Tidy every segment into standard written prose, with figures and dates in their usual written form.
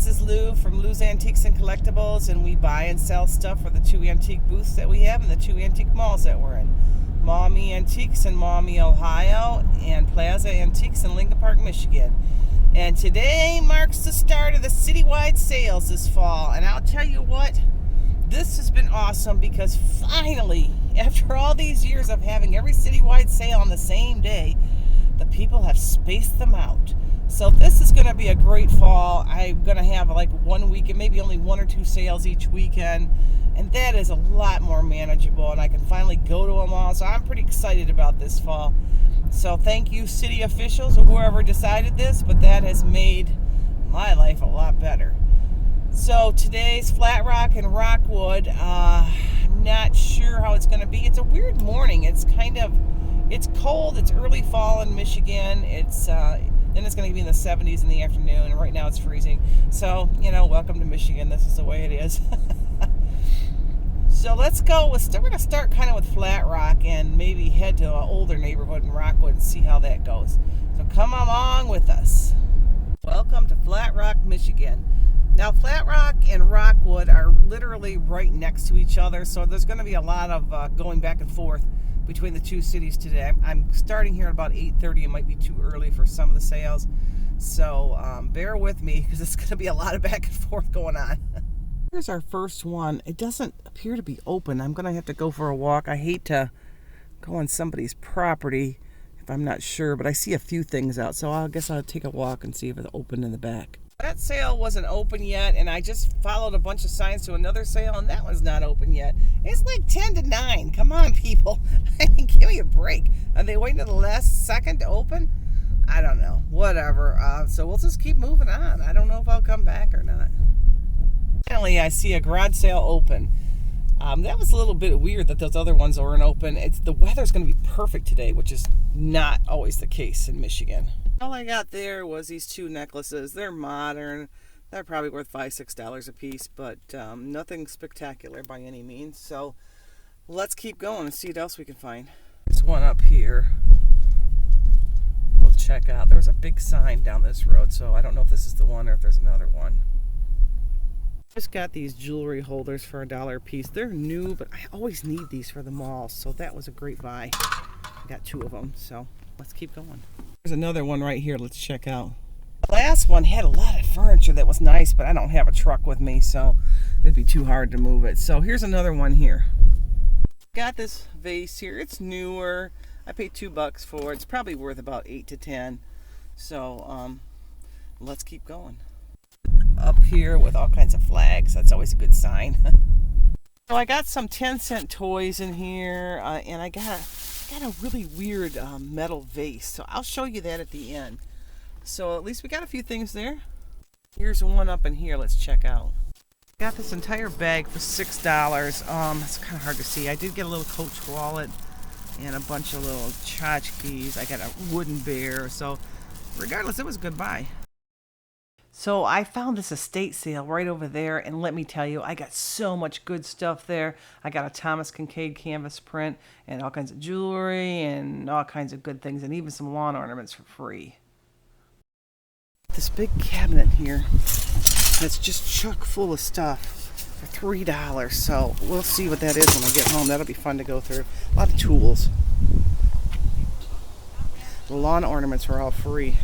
this is Lou from Lou's Antiques and Collectibles, and we buy and sell stuff for the two antique booths that we have and the two antique malls that we're in. Maumee Antiques in Maumee, Ohio, and Plaza Antiques in Lincoln Park, Michigan. And today marks the start of the Citywide sales this fall. And I'll tell you what, this has been awesome because finally, after all these years of having every Citywide sale on the same day, the people have spaced them out. So this is going to be a great fall. I'm going to have like 1 week and maybe only 1 or 2 sales each weekend. And that is a lot more manageable, and I can finally go to them all. So I'm pretty excited about this fall. So thank you, city officials, or whoever decided this, but that has made my life a lot better. So today's Flat Rock and Rockwood. I'm not sure how it's going to be. It's a weird morning. It's cold. It's early fall in Michigan. Then it's going to be in the 70s in the afternoon, and right now it's freezing. So, welcome to Michigan. This is the way it is. So let's go. We're going to start kind of with Flat Rock and maybe head to an older neighborhood in Rockwood and see how that goes. So come along with us. Welcome to Flat Rock, Michigan. Now, Flat Rock and Rockwood are literally right next to each other, so there's going to be a lot of going back and forth between the two cities today. I'm starting here at about 8:30. It might be too early for some of the sales, so bear with me because it's going to be a lot of back and forth going on. Here's our first one. It doesn't appear to be open. I'm going to have to go for a walk. I hate to go on somebody's property if I'm not sure, but I see a few things out, so I guess I'll take a walk and see if it's open in the back. That sale wasn't open yet, and I just followed a bunch of signs to another sale, and that one's not open yet. It's like 10 to 9. Come on, people. I mean, give me a break. Are they waiting to the last second to open? I don't know. Whatever. So we'll just keep moving on. I don't know if I'll come back or not. Finally, I see a garage sale open. That was a little bit weird that those other ones weren't open. The weather's going to be perfect today, which is not always the case in Michigan. All I got there was these 2 necklaces. They're modern. They're probably worth $5-6 a piece, but nothing spectacular by any means. So let's keep going and see what else we can find. There's one up here. We'll check out. There's a big sign down this road, so I don't know if this is the one or if there's another one. Just got these jewelry holders for $1 a piece. They're new, but I always need these for the mall, so that was a great buy. I got 2 of them, so let's keep going. There's another one right here. Let's check out. The last one had a lot of furniture that was nice, but I don't have a truck with me, so it'd be too hard to move it. So here's another one here. Got this vase here. It's newer. I paid $2 for it. It's probably worth about 8 to 10. So let's keep going. Up here with all kinds of flags. That's always a good sign. So I got some 10-cent toys in here, and I got a really weird metal vase. So I'll show you that at the end. So at least we got a few things there. Here's one up in here. Let's check out. Got this entire bag for $6. It's kind of hard to see. I did get a little Coach wallet and a bunch of little tchotchkes. I got a wooden bear. So regardless, it was a good buy. So I found this estate sale right over there, and let me tell you, I got so much good stuff there. I got a Thomas Kincaid canvas print and all kinds of jewelry and all kinds of good things, and even some lawn ornaments for free. This big cabinet here that's just chock full of stuff for $3. So we'll see what that is when I get home. That'll be fun to go through. A lot of tools. The lawn ornaments were all free.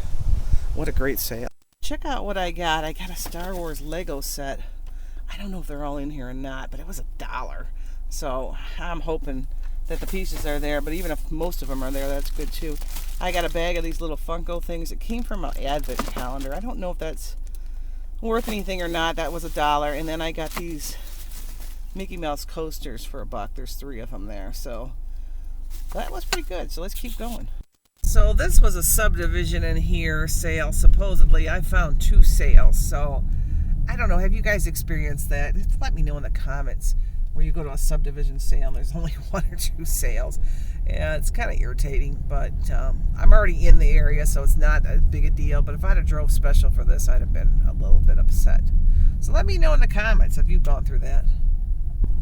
What a great sale. Check out what I got. I got a Star Wars Lego set. I don't know if they're all in here or not, but it was $1. So I'm hoping that the pieces are there, but even if most of them are there, that's good too. I got a bag of these little Funko things. It came from an advent calendar. I don't know if that's worth anything or not. That was $1. And then I got these Mickey Mouse coasters for $1. There's 3 of them there. So that was pretty good. So let's keep going. So this was a subdivision in here sale. Supposedly I found 2 sales. So I don't know. Have you guys experienced that? Let me know in the comments where you go to a subdivision sale and there's only 1 or 2 sales. Yeah, it's kind of irritating, but I'm already in the area, so it's not a big a deal. But if I'd have drove special for this, I'd have been a little bit upset. So let me know in the comments if you've gone through that.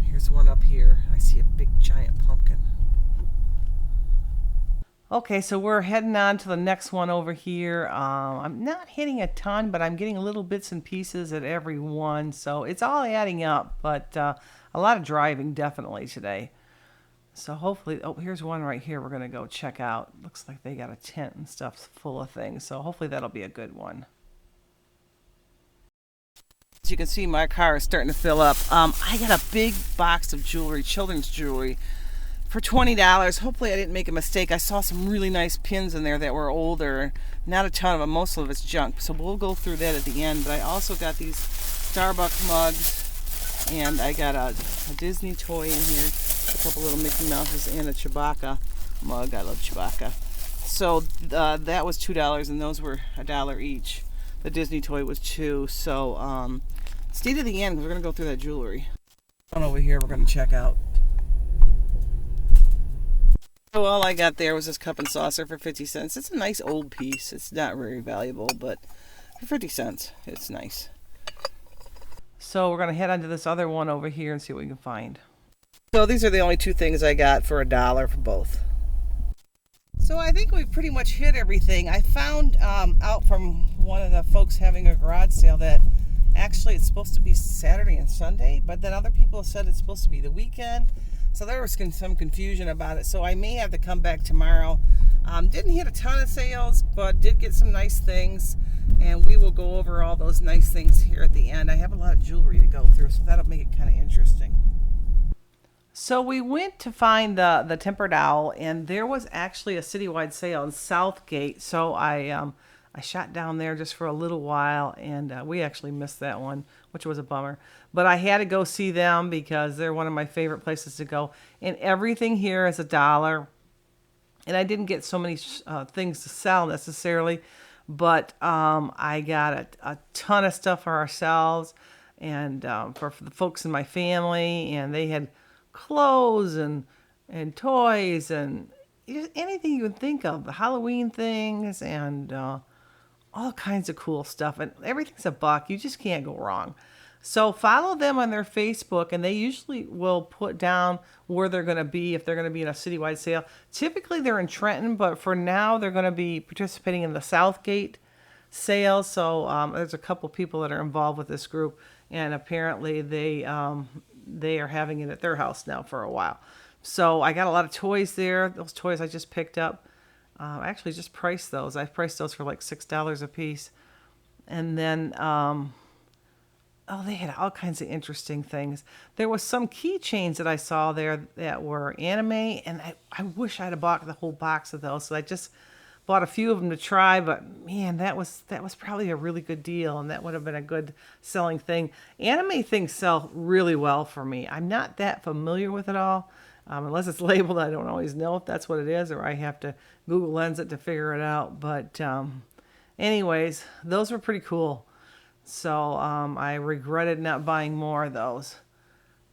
Here's one up here. I see a big giant pumpkin. Okay, so we're heading on to the next one over here. I'm not hitting a ton, but I'm getting little bits and pieces at every one, so it's all adding up. But a lot of driving definitely today. So hopefully, oh, here's one right here we're gonna go check out. Looks like they got a tent and stuff full of things, so hopefully that'll be a good one. As you can see, my car is starting to fill up. I got a big box of jewelry, children's jewelry, for $20. Hopefully I didn't make a mistake. I saw some really nice pins in there that were older. Not a ton of them. Most of it's junk. So we'll go through that at the end. But I also got these Starbucks mugs. And I got a Disney toy in here. A couple little Mickey Mouses and a Chewbacca mug. I love Chewbacca. So that was $2 and those were $1 each. The Disney toy was $2. So stay to the end because we're going to go through that jewelry. Over here we're going to check out. So all I got there was this cup and saucer for 50 cents. It's a nice old piece. It's not very valuable, but for 50 cents, it's nice. So we're going to head on to this other one over here and see what we can find. So these are the only two things I got for $1 for both. So I think we pretty much hit everything. I found out from one of the folks having a garage sale that actually it's supposed to be Saturday and Sunday, but then other people said it's supposed to be the weekend. So there was some confusion about it. So I may have to come back tomorrow. Didn't hit a ton of sales, but did get some nice things. And we will go over all those nice things here at the end. I have a lot of jewelry to go through, so that'll make it kind of interesting. So we went to find the tempered owl, and there was actually a citywide sale in Southgate. So I shot down there just for a little while, and we actually missed that one, which was a bummer. But I had to go see them because they're one of my favorite places to go. And everything here is $1. And I didn't get so many things to sell necessarily, but I got a ton of stuff for ourselves and for the folks in my family. And they had clothes and toys and anything you would think of, the Halloween things and all kinds of cool stuff. And everything's $1. You just can't go wrong. So follow them on their Facebook, and they usually will put down where they're going to be if they're going to be in a citywide sale. Typically they're in Trenton, but for now they're going to be participating in the Southgate sale. So there's a couple people that are involved with this group, and apparently they are having it at their house now for a while. So I got a lot of toys there. Those toys I just picked up. I actually just priced those. I priced those for like $6 a piece. And then oh, they had all kinds of interesting things. There was some keychains that I saw there that were anime, and I wish I'd have bought the whole box of those. So I just bought a few of them to try, but man, that was probably a really good deal, and that would have been a good selling thing. Anime things sell really well for me. I'm not that familiar with it all. Unless it's labeled, I don't always know if that's what it is, or I have to Google Lens it to figure it out. But anyways, those were pretty cool. So I regretted not buying more of those.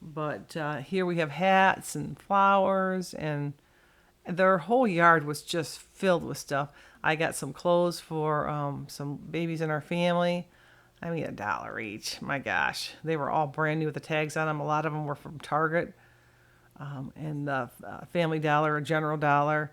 But here we have hats and flowers, and their whole yard was just filled with stuff. I got some clothes for some babies in our family. I mean, $1 each. My gosh. They were all brand new with the tags on them. A lot of them were from Target and Family Dollar or General Dollar.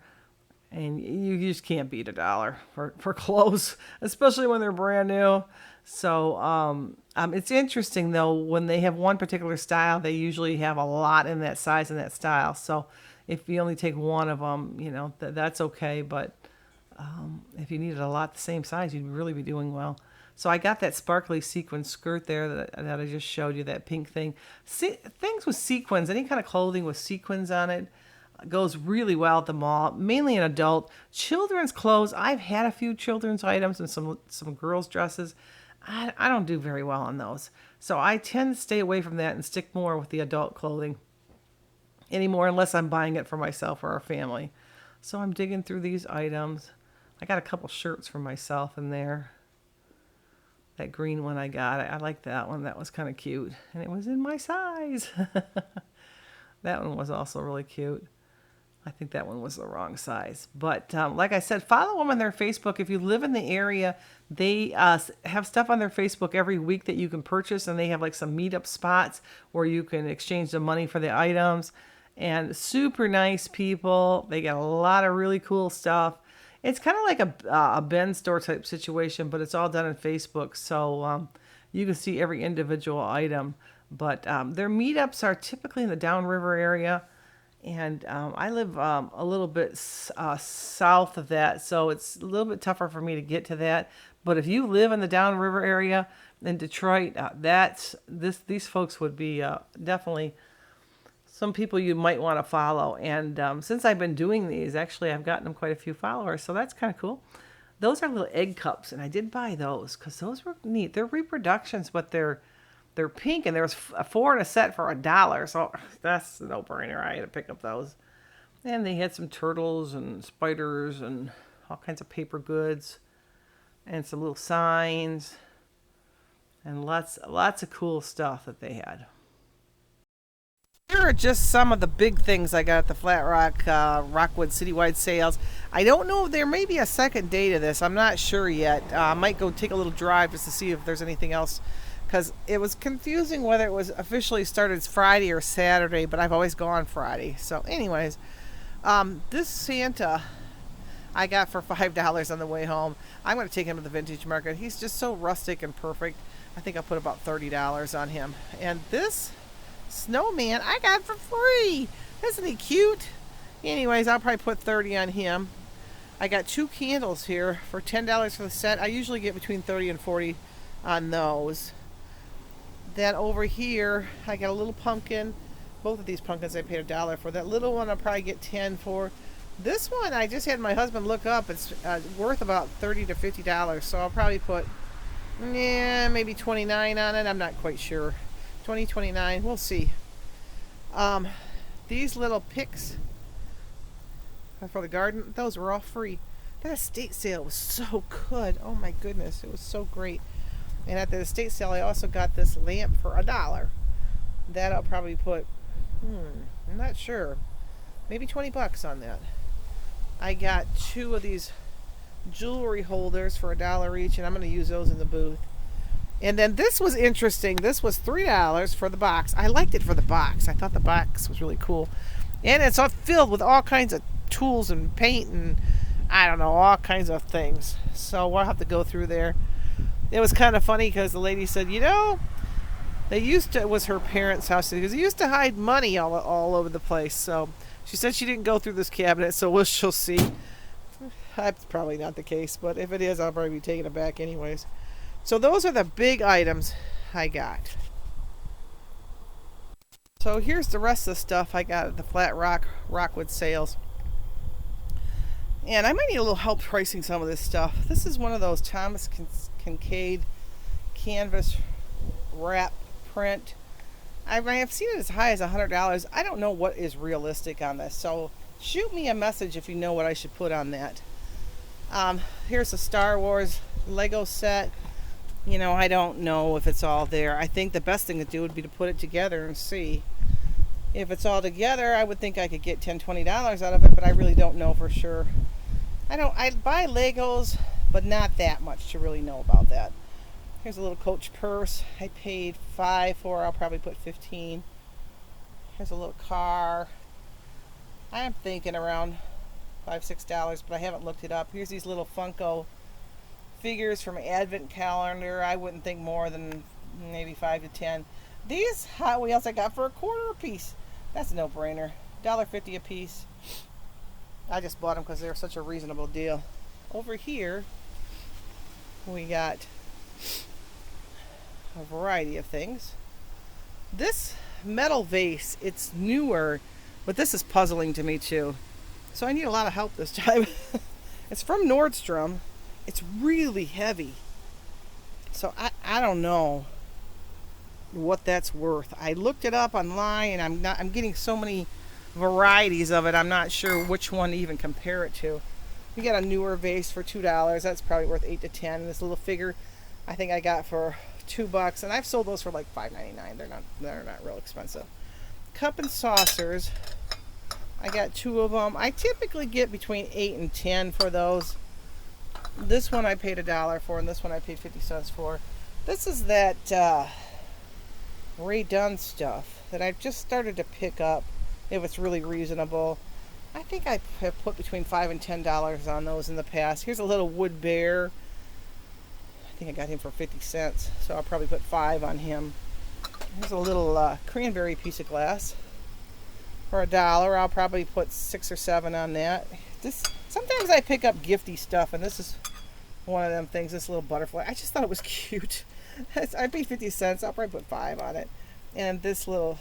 And you just can't beat $1 for clothes, especially when they're brand new. So it's interesting, though, when they have one particular style, they usually have a lot in that size and that style. So if you only take one of them, you know, that's okay. But if you needed a lot the same size, you'd really be doing well. So I got that sparkly sequin skirt there that I just showed you, that pink thing. Things with sequins, any kind of clothing with sequins on it, goes really well at the mall, mainly in adult. Children's clothes, I've had a few children's items and some girls' dresses. I don't do very well on those. So I tend to stay away from that and stick more with the adult clothing anymore, unless I'm buying it for myself or our family. So I'm digging through these items. I got a couple shirts for myself in there. That green one I got, I like that one. That was kind of cute. And it was in my size. That one was also really cute. I think that one was the wrong size. But like I said, follow them on their Facebook. If you live in the area, they have stuff on their Facebook every week that you can purchase. And they have like some meetup spots where you can exchange the money for the items. and super nice people. They got a lot of really cool stuff. It's kind of like a Ben store type situation, but it's all done on Facebook, so you can see every individual item. But their meetups are typically in the downriver area, and I live a little bit south of that, so it's a little bit tougher for me to get to that. But if you live in the downriver area in Detroit, these folks would be definitely some people you might want to follow. And since I've been doing these, actually, I've gotten them quite a few followers, so that's kind of cool. Those are little egg cups, and I did buy those because those were neat. They're reproductions, but they're pink, and there's four in a set for $1, so that's a no-brainer. I had to pick up those. And they had some turtles and spiders and all kinds of paper goods and some little signs and lots of cool stuff that they had. Here are just some of the big things I got at the Flat Rock, Rockwood Citywide sales. I don't know if there may be a second day to this. I'm not sure yet. I might go take a little drive just to see if there's anything else, because it was confusing whether it was officially started Friday or Saturday, but I've always gone Friday. So anyways, this Santa I got for $5 on the way home. I'm going to take him to the vintage market. He's just so rustic and perfect. I think I'll put about $30 on him. And this snowman I got for free. Isn't he cute? Anyways, I'll probably put 30 on him. I got 2 candles here for $10 for the set. I usually get between 30 and 40 on those. Then over here I got a little pumpkin. Both of these pumpkins I paid $1 for. That little one I'll probably get 10 for. This one I just had my husband look up. It's worth about $30 to $50, so I'll probably put maybe 29 on it. I'm not quite sure. 20, 29, we'll see. These little picks for the garden, those were all free. That estate sale was so good. Oh my goodness, it was so great. And at the estate sale I also got this lamp for $1. That I'll probably put I'm not sure, maybe 20 bucks on that. I got 2 of these jewelry holders for $1 each, and I'm going to use those in the booth. And then this was interesting. This was $3 for the box. I liked it for the box. I thought the box was really cool. And it's all filled with all kinds of tools and paint and I don't know, all kinds of things. So we'll have to go through there. It was kind of funny because the lady said, it was her parents' house, because they used to hide money all over the place. So she said she didn't go through this cabinet, so she'll see. That's probably not the case, but if it is, I'll probably be taking it back anyways. So those are the big items I got. So here's the rest of the stuff I got at the Flat Rock Rockwood sales. And I might need a little help pricing some of this stuff. This is one of those Thomas Kincaid canvas wrap print. I have seen it as high as $100. I don't know what is realistic on this, so shoot me a message if you know what I should put on that. Here's a Star Wars Lego set. I don't know if it's all there. I think the best thing to do would be to put it together and see. If it's all together, I would think I could get $10, $20 out of it, but I really don't know for sure. I buy Legos, but not that much to really know about that. Here's a little Coach purse. I paid $5 for. I'll probably put $15. Here's a little car. I am thinking around $5, $6, but I haven't looked it up. Here's these little Funko figures from an advent calendar. I wouldn't think more than maybe 5 to 10. These Hot Wheels I got for $1 a piece. That's a no-brainer. $1.50 a piece. I just bought them because they were such a reasonable deal. Over here we got a variety of things. This metal vase, it's newer, but this is puzzling to me too. So I need a lot of help this time. It's from Nordstrom. It's really heavy. So I don't know what that's worth. I looked it up online and I'm getting so many varieties of it. I'm not sure which one to even compare it to. We got a newer vase for $2. That's probably worth 8 to 10. This little figure I think I got for $2, and I've sold those for like $5.99. They're not real expensive. Cup and saucers. I got 2 of them. I typically get between 8 and 10 for those. This one I paid $1 for, and this one I paid 50 cents for. This is that Ray Dunn stuff that I've just started to pick up. if it's really reasonable. I think I have put between $5 and $10 on those in the past. Here's a little wood bear. I think I got him for 50 cents, so I'll probably put 5 on him. Here's a little cranberry piece of glass for $1. I'll probably put 6 or 7 on that. Sometimes I pick up gifty stuff, and this is one of them things. This little butterfly, I just thought it was cute. I paid 50 cents. I'll probably put 5 on it. And this little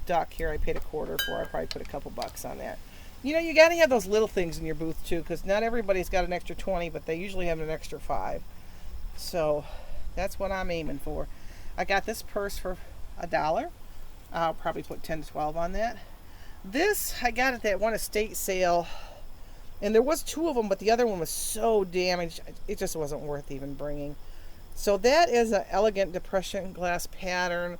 duck here, I paid $0.25 for. I probably put a couple bucks on that. You know, you got to have those little things in your booth too, because not everybody's got an extra 20, but they usually have an extra 5. So that's what I'm aiming for. I got this purse for $1. I'll probably put 10 to 12 on that. This I got at that one estate sale, and there was 2 of them, but the other one was so damaged it just wasn't worth even bringing. So that is an elegant depression glass pattern.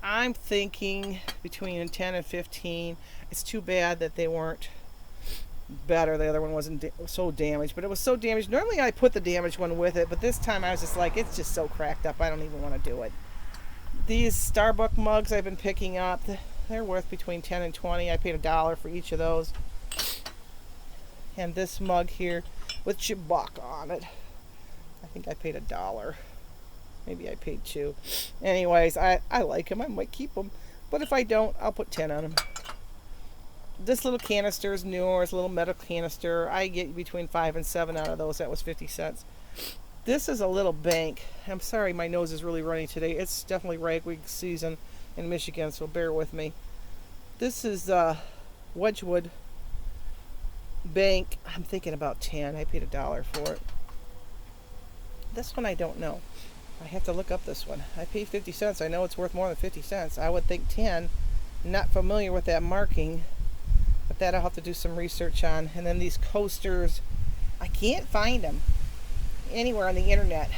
I'm thinking between 10 and 15. It's too bad that they weren't better. The other one wasn't so damaged, but it was so damaged. Normally I put the damaged one with it, but this time I was just like, it's just so cracked up, I don't even want to do it. These Starbucks mugs I've been picking up, they're worth between 10 and 20. I paid $1 for each of those. And this mug here with Chewbacca on it, I think I paid $1. Maybe I paid 2. Anyways, I like them. I might keep them. But if I don't, I'll put 10 on them. This little canister is newer. It's a little metal canister. I get between 5 and 7 out of those. That was 50 cents. This is a little bank. I'm sorry, my nose is really runny today. It's definitely ragweed season in Michigan, so bear with me. This is Wedgwood bank. I'm thinking about 10. I paid $1 for it. This one I don't know. I have to look up this one. I paid 50 cents. I know it's worth more than 50 cents. I would think 10. Not familiar with that marking, but that I'll have to do some research on. And then these coasters, I can't find them anywhere on the internet.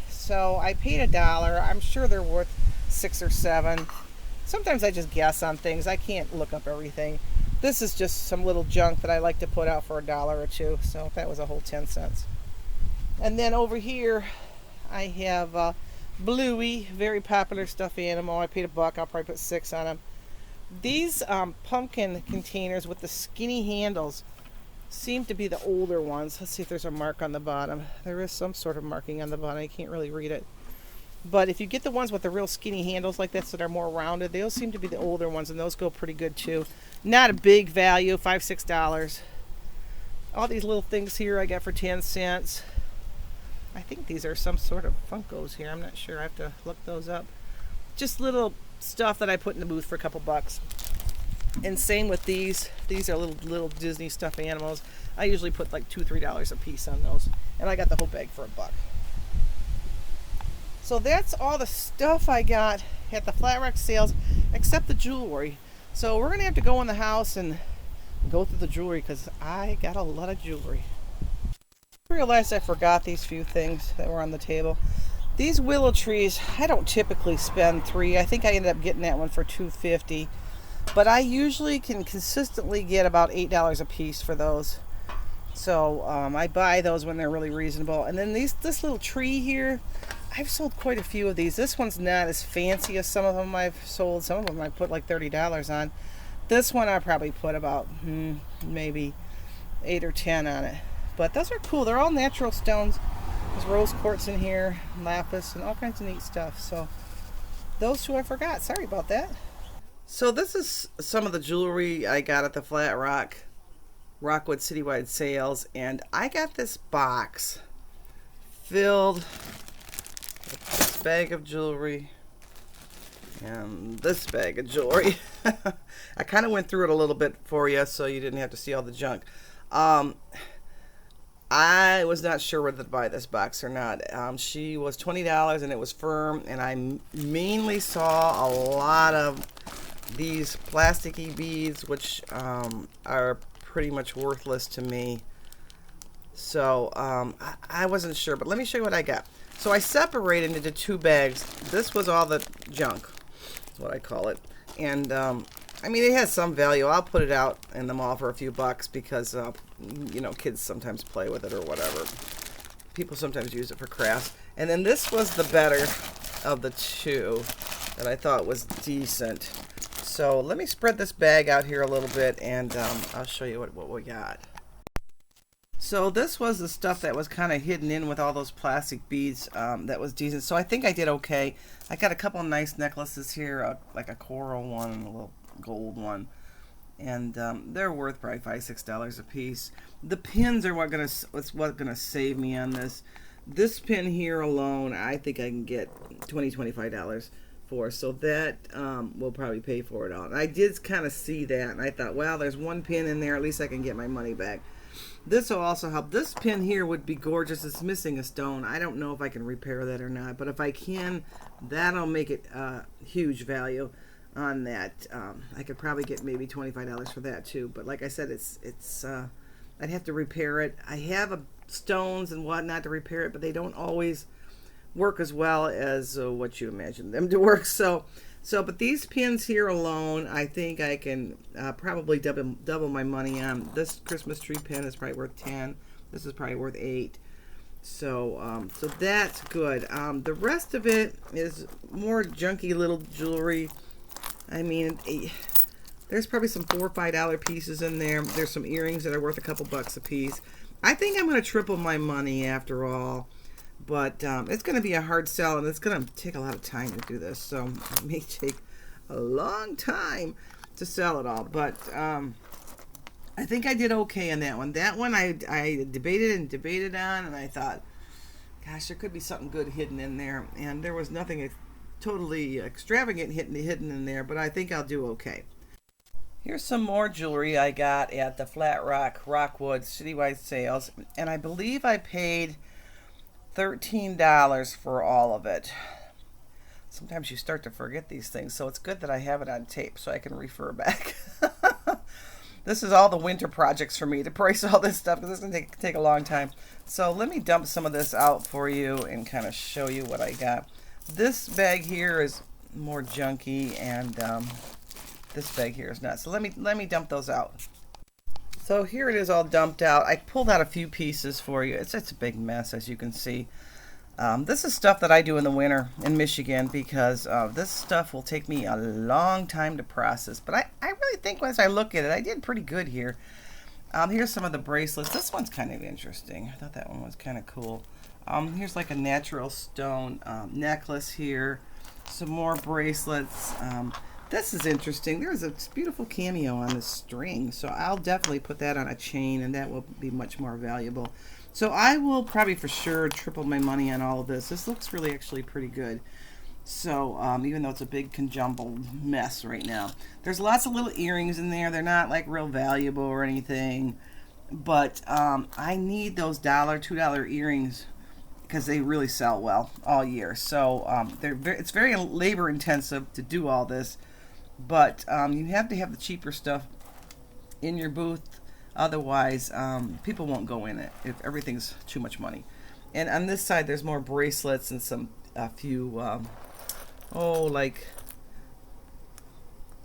So I paid $1. I'm sure they're worth 6 or 7. Sometimes I just guess on things. I can't look up everything. This is just some little junk that I like to put out for $1 or 2. So that was a whole 10 cents. And then over here, I have Bluey, very popular stuffed animal. I paid $1. I'll probably put 6 on him. These pumpkin containers with the skinny handles seem to be the older ones. Let's see if there's a mark on the bottom. There is some sort of marking on the bottom. I can't really read it. But if you get the ones with the real skinny handles like this that are more rounded, those seem to be the older ones, and those go pretty good too. Not a big value, $5, $6. All these little things here I got for 10 cents. I think these are some sort of Funkos here. I'm not sure. I have to look those up. Just little stuff that I put in the booth for a couple bucks. And same with these. These are little Disney stuffed animals. I usually put like $2, $3 a piece on those. And I got the whole bag for $1. So that's all the stuff I got at the Flat Rock sales, except the jewelry. So we're going to have to go in the house and go through the jewelry because I got a lot of jewelry. I realized I forgot these few things that were on the table. These willow trees, I don't typically spend $3. I think I ended up getting that one for $2.50. But I usually can consistently get about $8 a piece for those. So I buy those when they're really reasonable. And then this little tree here, I've sold quite a few of these. This one's not as fancy as some of them I've sold. Some of them I put like $30 on. This one I probably put about maybe 8 or 10 on it. But those are cool. They're all natural stones. There's rose quartz in here, lapis, and all kinds of neat stuff. So those two I forgot. Sorry about that. So this is some of the jewelry I got at the Flat Rock, Rockwood Citywide sales. And I got this box filled with this bag of jewelry and this bag of jewelry. I kind of went through it a little bit for you so you didn't have to see all the junk. I was not sure whether to buy this box or not. She was $20 and it was firm, and I mainly saw a lot of these plasticky beads, which are pretty much worthless to me. So I wasn't sure, but let me show you what I got. So I separated into 2 bags. This was all the junk, is what I call it. And I mean, it has some value. I'll put it out in the mall for a few bucks because, you know, kids sometimes play with it or whatever. People sometimes use it for crafts. And then this was the better of the 2 that I thought was decent. So let me spread this bag out here a little bit, and I'll show you what we got. So this was the stuff that was kind of hidden in with all those plastic beads. That was decent. So I think I did okay. I got a couple of nice necklaces here, like a coral one and a little gold one. And they're worth probably $5-6 a piece. The pins are what's gonna save me on this. This pin here alone, I think I can get $20-25 for. So that will probably pay for it all. And I did kind of see that, and I thought, well, there's one pin in there. At least I can get my money back. This will also help. This pin here would be gorgeous. It's missing a stone. I don't know if I can repair that or not, but if I can, that'll make it huge value on that. I could probably get maybe $25 for that too. But like I said, it's I'd have to repair it. I have stones and whatnot to repair it, but they don't always work as well as what you imagine them to work. But these pins here alone, I think I can probably double my money on. This Christmas tree pin is probably worth 10. This is probably worth 8. So that's good. The rest of it is more junky little jewelry. I mean, there's probably some $4 or $5 pieces in there. There's some earrings that are worth a couple bucks a piece. I think I'm going to triple my money after all. But it's going to be a hard sell, and it's going to take a lot of time to do this. So it may take a long time to sell it all. But I think I did okay on that one. That one I debated on, and I thought, gosh, there could be something good hidden in there. And there was nothing totally extravagant hidden in there, but I think I'll do okay. Here's some more jewelry I got at the Flat Rock, Rockwood, Citywide sales. And I believe I paid $13 for all of it. Sometimes you start to forget these things, so it's good that I have it on tape so I can refer back. This is all the winter projects for me to price all this stuff, because it's going to take a long time. So let me dump some of this out for you and kind of show you what I got. This bag here is more junky, and this bag here is not. So let me dump those out. So here it is all dumped out. I pulled out a few pieces for you. It's a big mess, as you can see. This is stuff that I do in the winter in Michigan, because this stuff will take me a long time to process. But I really think as I look at it, I did pretty good here. Here's some of the bracelets. This one's kind of interesting. I thought that one was kind of cool. Here's like a natural stone necklace here. Some more bracelets. This is interesting. There's a beautiful cameo on this string, so I'll definitely put that on a chain, and that will be much more valuable. So I will probably for sure triple my money on all of this. This looks really actually pretty good. So even though it's a big conjumbled mess right now. There's lots of little earrings in there. They're not like real valuable or anything, but I need those $2 earrings because they really sell well all year. So it's very labor intensive to do all this. But you have to have the cheaper stuff in your booth. Otherwise, people won't go in it if everything's too much money. And on this side, there's more bracelets and a few, like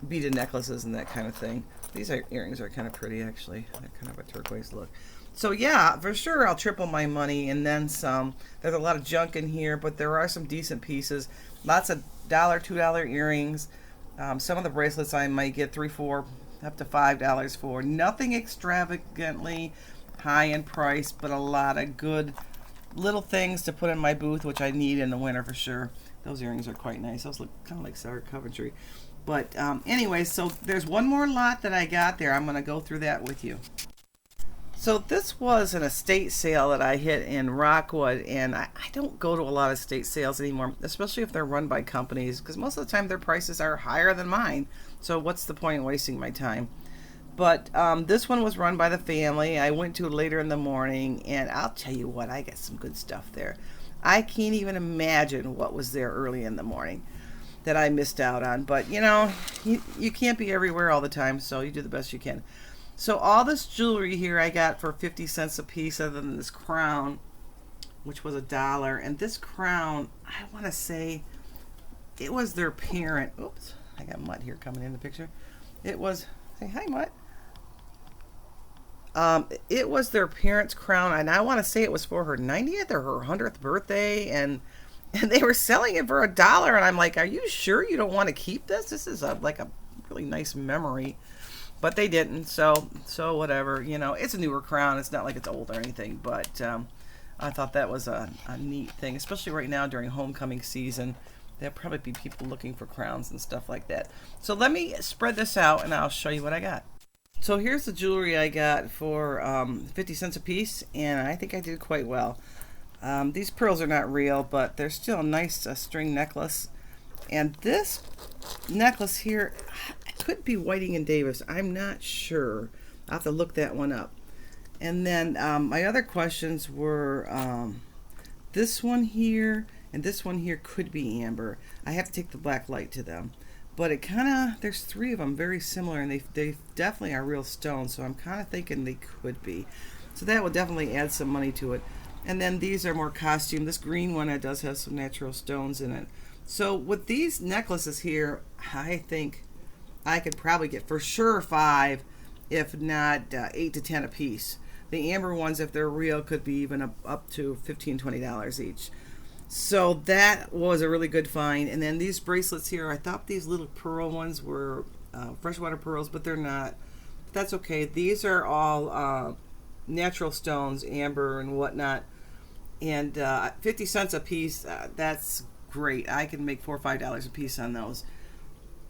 beaded necklaces and that kind of thing. These earrings are kind of pretty, actually. They're kind of a turquoise look. So yeah, for sure, I'll triple my money and then some. There's a lot of junk in here, but there are some decent pieces. Lots of $2 earrings. Some of the bracelets I might get $3, $4, up to $5 for. Nothing extravagantly high in price, but a lot of good little things to put in my booth, which I need in the winter for sure. Those earrings are quite nice. Those look kind of like Sarah Coventry. But anyway, so there's one more lot that I got there. I'm going to go through that with you. So this was an estate sale that I hit in Rockwood, and I don't go to a lot of estate sales anymore, especially if they're run by companies, because most of the time their prices are higher than mine. So what's the point in wasting my time? But this one was run by the family. I went to it later in the morning, and I'll tell you what, I got some good stuff there. I can't even imagine what was there early in the morning that I missed out on. But you know, you can't be everywhere all the time, so you do the best you can. So all this jewelry here I got for 50 cents a piece, other than this crown, which was $1. And this crown, I want to say, it was their parent. Oops, I got Mutt here coming in the picture. It was, say hi, Mutt. It was their parents' crown, and I want to say it was for her 90th or her 100th birthday, and they were selling it for $1. And I'm like, are you sure you don't want to keep this? This is like a really nice memory, but they didn't. So whatever, you know, it's a newer crown. It's not like it's old or anything, but I thought that was a neat thing, especially right now during homecoming season. There'll probably be people looking for crowns and stuff like that. So let me spread this out and I'll show you what I got. So here's the jewelry I got for 50 cents a piece, and I think I did quite well. These pearls are not real, but they're still a nice string necklace. And this necklace here, it could be Whiting and Davis. I'm not sure. I'll have to look that one up. And then my other questions were this one here and this one here could be amber. I have to take the black light to them. But it kind of, there's three of them very similar, and they definitely are real stones, so I'm kind of thinking they could be. So that would definitely add some money to it. And then these are more costume. This green one, it does have some natural stones in it. So with these necklaces here, I think I could probably get for sure 5, if not 8 to 10 a piece. The amber ones, if they're real, could be even up to $15, $20 each. So that was a really good find. And then these bracelets here, I thought these little pearl ones were freshwater pearls, but they're not. But that's okay. These are all natural stones, amber and whatnot. And 50 cents a piece, that's great. I can make $4 or $5 a piece on those.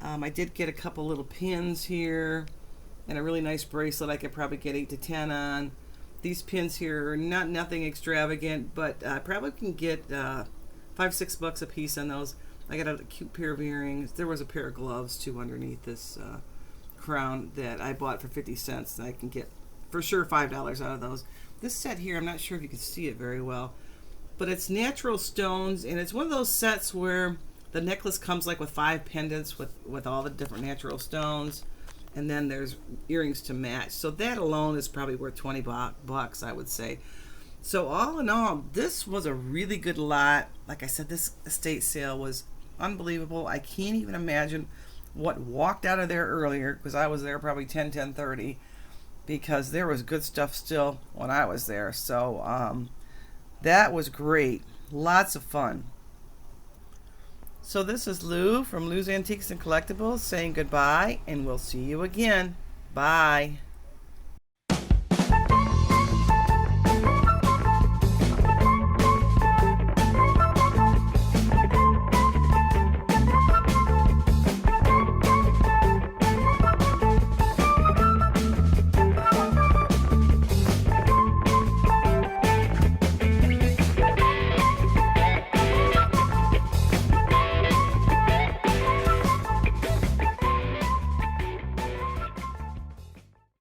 I did get a couple little pins here and a really nice bracelet I could probably get 8 to 10 on. These pins here are nothing extravagant, but I probably can get $5, $6 a piece on those. I got a cute pair of earrings. There was a pair of gloves too underneath this crown that I bought for 50 cents. And I can get for sure $5 out of those. This set here, I'm not sure if you can see it very well, but it's natural stones, and it's one of those sets where the necklace comes like with 5 pendants with all the different natural stones. And then there's earrings to match. So that alone is probably worth 20 bucks, I would say. So all in all, this was a really good lot. Like I said, this estate sale was unbelievable. I can't even imagine what walked out of there earlier, because I was there probably 10:30, because there was good stuff still when I was there. So that was great. Lots of fun. So this is Lou from Lou's Antiques and Collectibles saying goodbye, and we'll see you again. Bye.